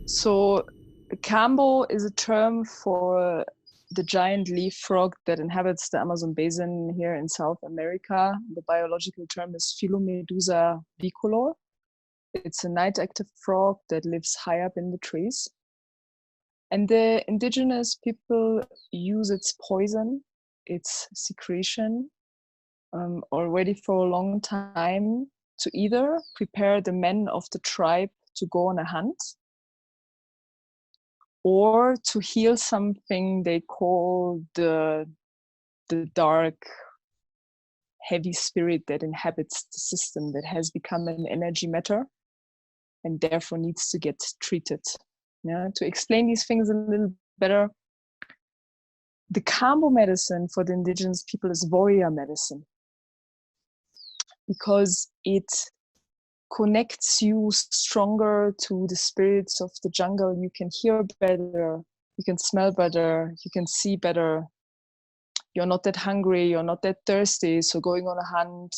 So Kambo is a term for the giant leaf frog that inhabits the Amazon basin here in South America. The biological term is Philomedusa bicolor. It's a night active frog that lives high up in the trees. And the indigenous people use its poison, its secretion, already for a long time to either prepare the men of the tribe to go on a hunt, or to heal something they call the dark, heavy spirit that inhabits the system, that has become an energy matter and therefore needs to get treated. Yeah, to explain these things a little better, the Kambo medicine for the indigenous people is warrior medicine, because it connects you stronger to the spirits of the jungle. You can hear better, you can smell better, you can see better. You're not that hungry, you're not that thirsty, so going on a hunt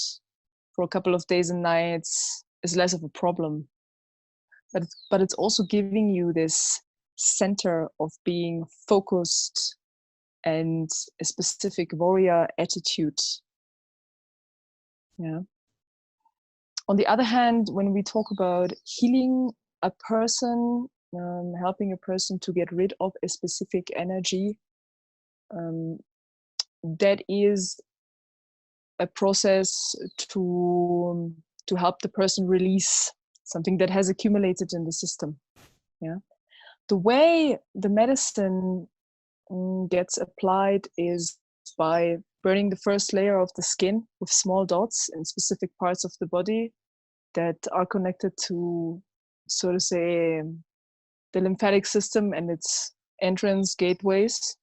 for a couple of days and nights is less of a problem. But it's also giving you this center of being focused and a specific warrior attitude. Yeah. On the other hand, when we talk about healing a person, helping a person to get rid of a specific energy, that is a process to help the person release something that has accumulated in the system. Yeah. The way the medicine gets applied is by burning the first layer of the skin with small dots in specific parts of the body that are connected to, so to say, the lymphatic system and its entrance gateways.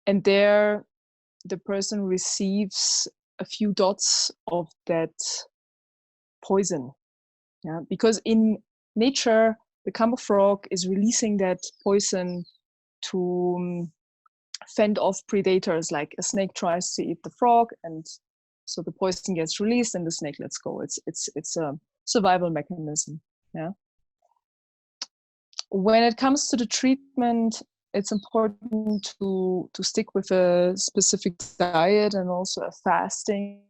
And there the person receives a few dots of that poison. Yeah, because in nature, the Kambo frog is releasing that poison to fend off predators. Like a snake tries to eat the frog, and so the poison gets released and the snake lets go. It's a survival mechanism. Yeah. When it comes to the treatment, it's important to stick with a specific diet and also a fasting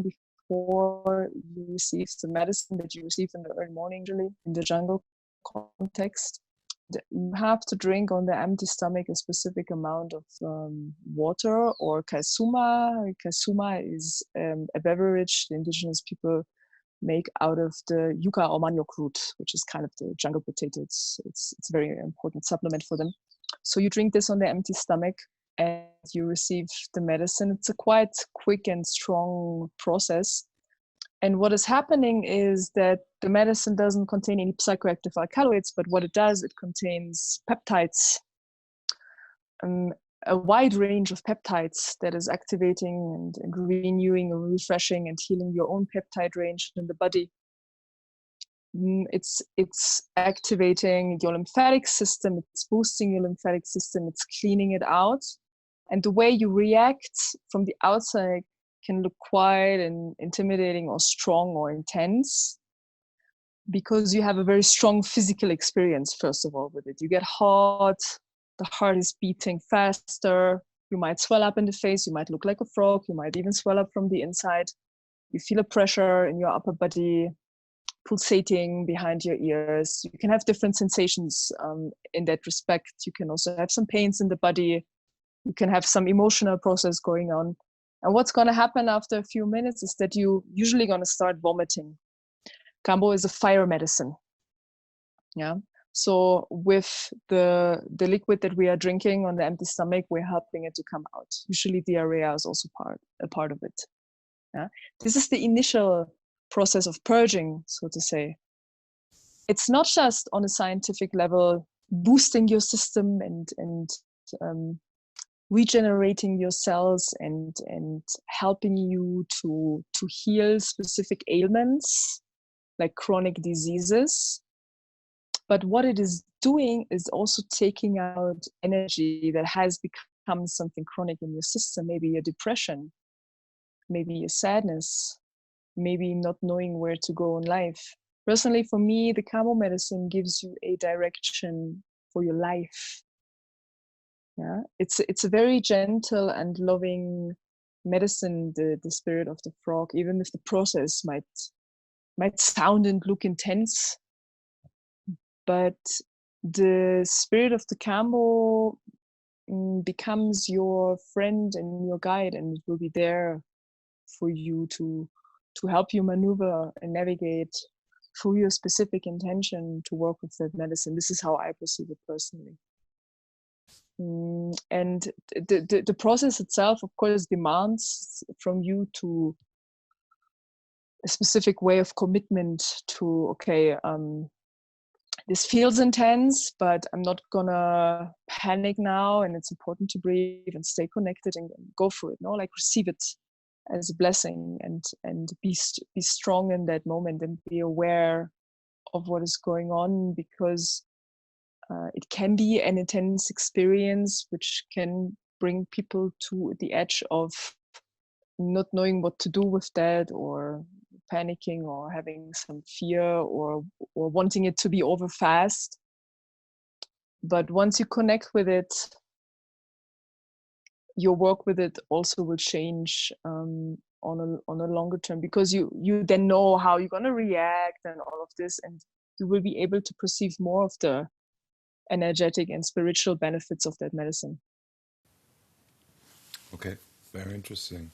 before you receive the medicine that you receive in the early morning, usually in the jungle context. You have to drink on the empty stomach a specific amount of water or kasuma. Kasuma is a beverage the indigenous people make out of the yucca or manioc root, which is kind of the jungle potato. It's a very important supplement for them. So you drink this on the empty stomach and you receive the medicine. It's a quite quick and strong process. And what is happening is that the medicine doesn't contain any psychoactive alkaloids, but what it does, it contains peptides, a wide range of peptides that is activating and renewing and refreshing and healing your own peptide range in the body. It's activating your lymphatic system, it's boosting your lymphatic system, it's cleaning it out. And the way you react from the outside can look quiet and intimidating or strong or intense, because you have a very strong physical experience, first of all, with it. You get hot, the heart is beating faster, you might swell up in the face, you might look like a frog, you might even swell up from the inside. You feel a pressure in your upper body, pulsating behind your ears. You can have different sensations in that respect. You can also have some pains in the body. You can have some emotional process going on. And what's going to happen after a few minutes is that you're usually going to start vomiting. Kambo is a fire medicine. Yeah. So with the liquid that we are drinking on the empty stomach, we're helping it to come out. Usually diarrhea is also a part of it. Yeah. This is the initial process of purging, so to say. It's not just on a scientific level boosting your system and regenerating your cells and helping you to heal specific ailments like chronic diseases. But what it is doing is also taking out energy that has become something chronic in your system, maybe a depression, maybe a sadness, maybe not knowing where to go in life. Personally, for me, the Kambo medicine gives you a direction for your life. Yeah, it's a very gentle and loving medicine, the spirit of the frog, even if the process might sound and look intense, but the spirit of the Kambo becomes your friend and your guide, and it will be there for you to help you maneuver and navigate through your specific intention to work with that medicine. This is how I perceive it personally. And the process itself, of course, demands from you to a specific way of commitment to, okay, this feels intense, but I'm not gonna panic now, and it's important to breathe and stay connected and go for it. No, like receive it as a blessing, and be strong in that moment and be aware of what is going on, because it can be an intense experience which can bring people to the edge of not knowing what to do with that, or panicking, or having some fear, or wanting it to be over fast. But once you connect with it, your work with it also will change on a longer term, because you then know how you're going to react and all of this, and you will be able to perceive more of the energetic and spiritual benefits of that medicine. Okay, very interesting.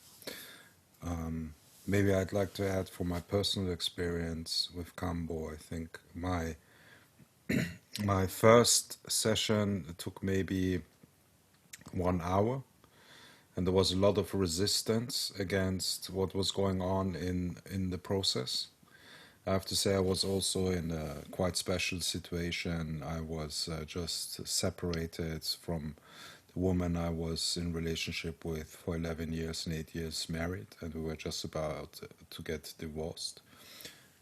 Maybe I'd like to add, from my personal experience with Kambo, I think my first session took maybe 1 hour, and there was a lot of resistance against what was going on in the process. I have to say, I was also in a quite special situation. I was just separated from the woman I was in relationship with for 11 years and 8 years married, and we were just about to get divorced.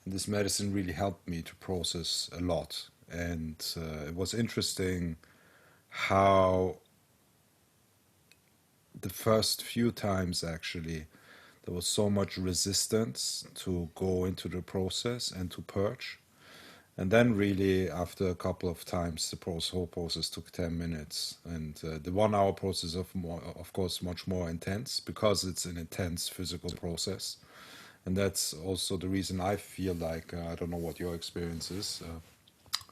And this medicine really helped me to process a lot. And it was interesting how the first few times, actually, there was so much resistance to go into the process and to purge. And then really, after a couple of times, the whole process took 10 minutes. And the 1 hour process, of course, much more intense, because it's an intense physical process. And that's also the reason I feel like, I don't know what your experience is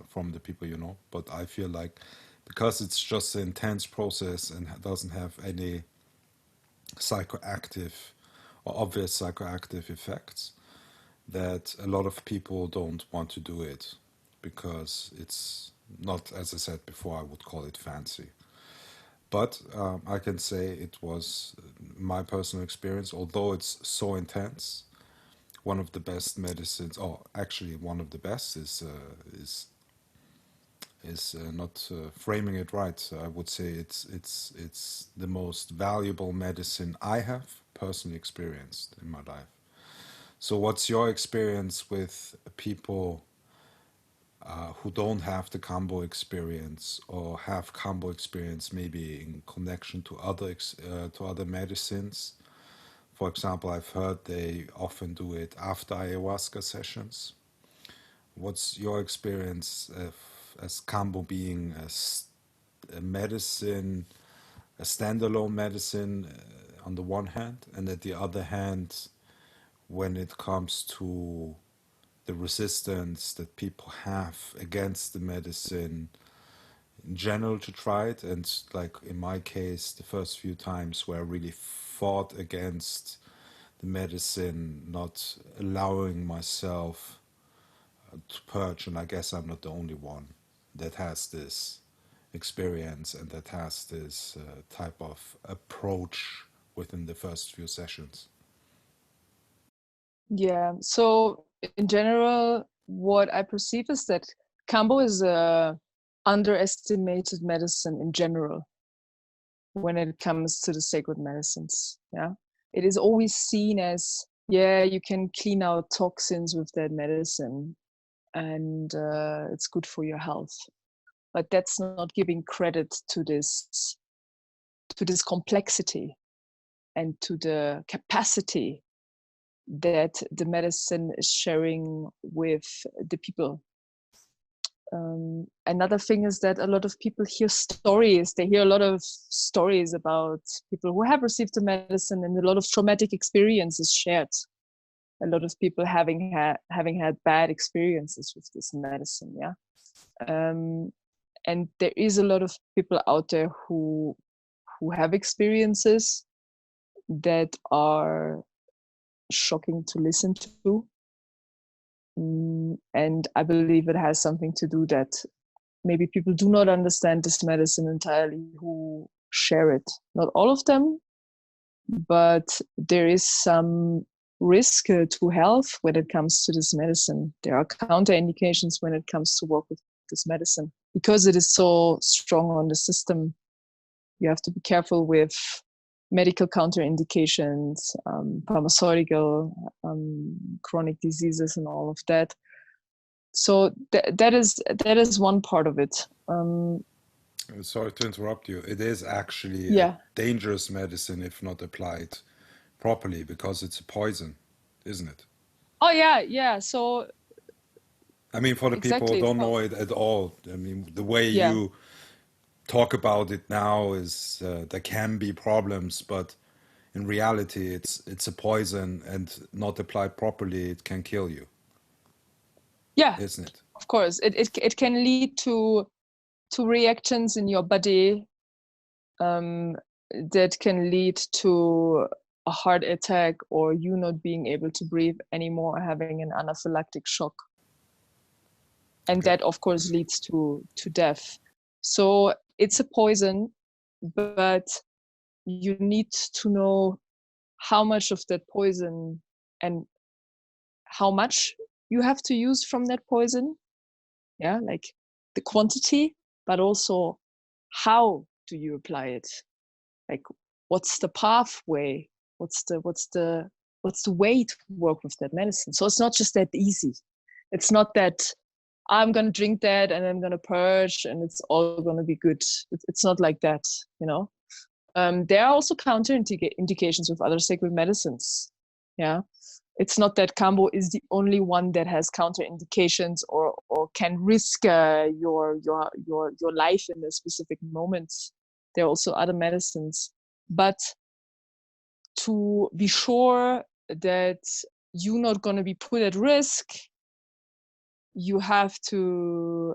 from the people you know, but I feel like, because it's just an intense process and doesn't have any psychoactive or obvious psychoactive effects, that a lot of people don't want to do it, because it's not, as I said before, I would call it fancy. But I can say it was my personal experience, although it's so intense, one of the best medicines, or actually one of the best, is not framing it right. I would say it's the most valuable medicine I have personally experienced in my life. So, what's your experience with people who don't have the Kambo experience, or have Kambo experience maybe in connection to to other medicines? For example, I've heard they often do it after ayahuasca sessions. What's your experience as Kambo being a medicine, a standalone medicine on the one hand, and at the other hand, when it comes to the resistance that people have against the medicine in general to try it? And like in my case, the first few times where I really fought against the medicine, not allowing myself to purge, and I guess I'm not the only one that has this experience and that has this type of approach within the first few sessions. Yeah, so in general, what I perceive is that Kambo is a underestimated medicine in general when it comes to the sacred medicines. Yeah, it is always seen as, yeah, you can clean out toxins with that medicine, and it's good for your health. But that's not giving credit to this complexity and to the capacity that the medicine is sharing with the people. Another thing is that a lot of people hear stories. They hear a lot of stories about people who have received the medicine, and a lot of traumatic experiences shared. A lot of people having had bad experiences with this medicine, yeah. And there is a lot of people out there who have experiences that are shocking to listen to. And I believe it has something to do that maybe people do not understand this medicine entirely who share it. Not all of them, but there is some risk to health when it comes to this medicine. There are counterindications when it comes to work with this medicine. Because it is so strong on the system, you have to be careful with medical counterindications, pharmaceutical, chronic diseases, and all of that. So that is one part of it. Sorry to interrupt you. It is actually a dangerous medicine if not applied properly, because it's a poison, isn't it? Oh yeah. So I mean, for the people who don't know it at all, I mean, the way you talk about it now is there can be problems, but in reality, it's a poison, and not applied properly, it can kill you. Yeah, isn't it? Of course, it can lead to reactions in your body that can lead to a heart attack, or you not being able to breathe anymore, having an anaphylactic shock. And that, of course, leads to death. So it's a poison, but you need to know how much of that poison and how much you have to use from that poison. Yeah, like the quantity, but also how do you apply it? Like, what's the pathway? What's the way to work with that medicine? So it's not just that easy. It's not that I'm going to drink that and I'm going to purge and it's all going to be good. It's not like that, you know. There are also counterindications with other sacred medicines. Yeah, it's not that Kambo is the only one that has counterindications or can risk your life in a specific moment. There are also other medicines, but to be sure that you're not going to be put at risk, you have to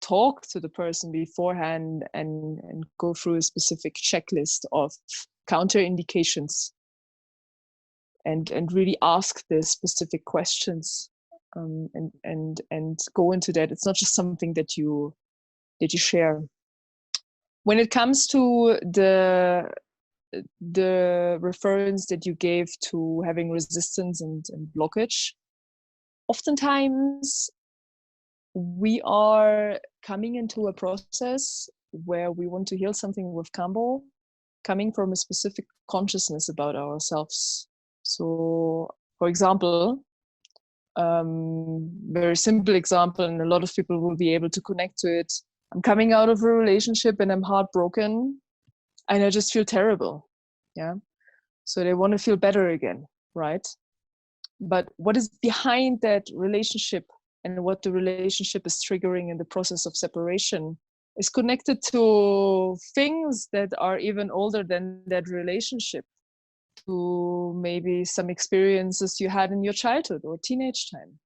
talk to the person beforehand and go through a specific checklist of counterindications and really ask the specific questions and go into that. It's not just something that you share. When it comes to the reference that you gave to having resistance and blockage, oftentimes we are coming into a process where we want to heal something with Kambo, coming from a specific consciousness about ourselves. So, for example, very simple example, and a lot of people will be able to connect to it. I'm coming out of a relationship and I'm heartbroken and I just feel terrible. Yeah. So they want to feel better again, right? But what is behind that relationship and what the relationship is triggering in the process of separation is connected to things that are even older than that relationship, to maybe some experiences you had in your childhood or teenage time,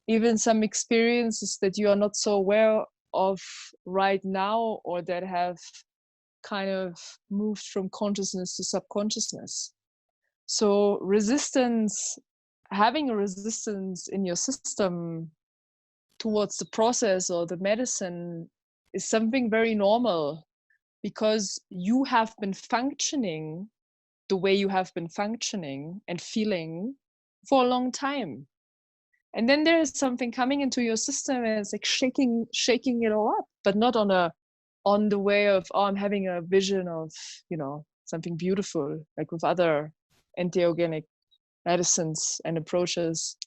even some experiences that you are not so aware of right now, or that have kind of moved from consciousness to subconsciousness. So resistance, having a resistance in your system towards the process or the medicine is something very normal, because you have been functioning the way you have been functioning and feeling for a long time. And then there is something coming into your system and it's like shaking it all up, but not on the way of, oh, I'm having a vision of, you know, something beautiful, like with other entheogenic medicines and approaches,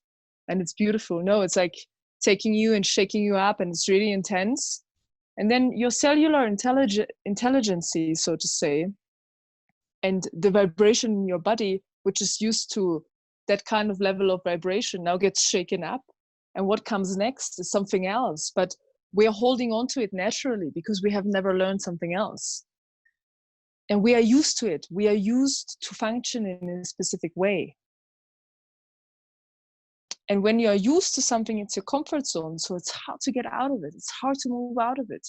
and it's beautiful. No, it's like taking you and shaking you up, and it's really intense. And then your cellular intelligence, so to say, and the vibration in your body, which is used to that kind of level of vibration now gets shaken up, and what comes next is something else. But we are holding on to it naturally because we have never learned something else. And we are used to it. We are used to function in a specific way. And when you are used to something, it's your comfort zone. So it's hard to get out of it. It's hard to move out of it.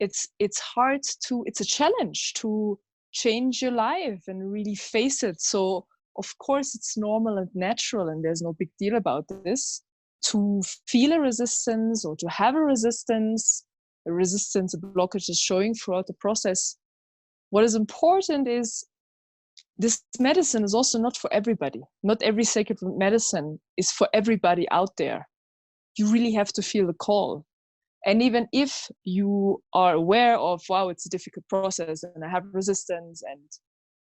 It's hard to, it's a challenge to change your life and really face it. So of course it's normal and natural, and there's no big deal about this, to feel a resistance or to have a resistance a blockage is showing throughout the process. What is important is this medicine is also not for everybody. Not every sacred medicine is for everybody out there. You really have to feel the call. And even if you are aware of, wow, it's a difficult process and I have resistance, and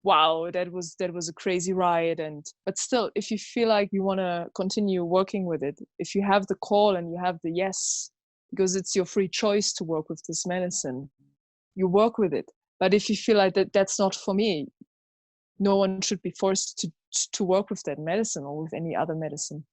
wow, that was a crazy ride, but still, if you feel like you want to continue working with it, if you have the call and you have the yes, because it's your free choice to work with this medicine, you work with it. But if you feel like that's not for me, no one should be forced to work with that medicine or with any other medicine.